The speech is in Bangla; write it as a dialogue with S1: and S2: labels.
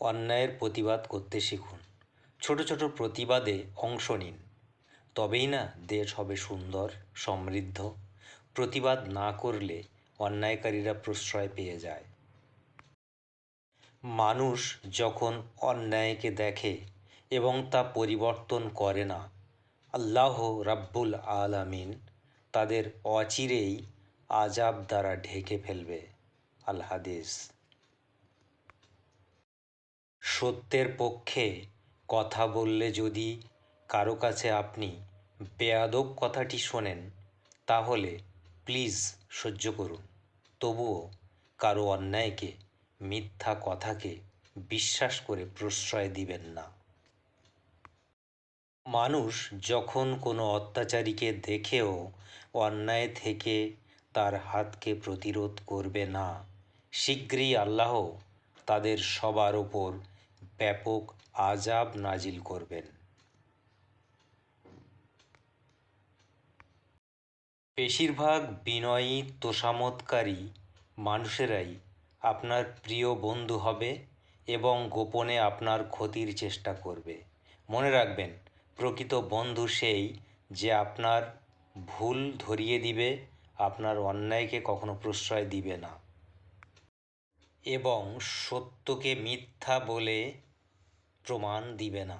S1: অন্যায়ের প্রতিবাদ করতে শিখুন। ছোট ছোট প্রতিবাদে অংশ নিন, তবেই না দেশ হবে সুন্দর, সমৃদ্ধ। প্রতিবাদ না করলে অন্যায়কারীরা প্রশ্রয় পেয়ে যায়। মানুষ যখন অন্যায়কে দেখে এবং তা পরিবর্তন করে না, আল্লাহ রাব্বুল আলামিন তাদের অচিরেই আযাব দ্বারা ঢেকে ফেলবে। আল হাদিস। সত্যের পক্ষে কথা বললে যদি কারো কাছে আপনি বেয়াদব কথাটি শোনেন, তাহলে প্লিজ সহ্য করুন। তবুও কারো অন্যায়কে, মিথ্যা কথাকে বিশ্বাস করে প্রশ্রয় দিবেন না। মানুষ যখন কোনো অত্যাচারীকে দেখেও অন্যায় থেকে তার হাতকে প্রতিরোধ করবে না, শীঘ্রই আল্লাহ তাদের সবার ওপর ব্যাপক আযাব নাজিল করবেন। বেশিরভাগ বিনয়ী তোষামোদকারী মানুষেরাই আপনার প্রিয় বন্ধু হবে এবং গোপনে আপনার ক্ষতির চেষ্টা করবে। মনে রাখবেন, প্রকৃত বন্ধু সেই যে আপনার ভুল ধরিয়ে দিবে, আপনার অন্যায়কে কখনো প্রশ্রয় দিবে না এবং সত্যকে মিথ্যা বলে প্রমাণ দিবে না।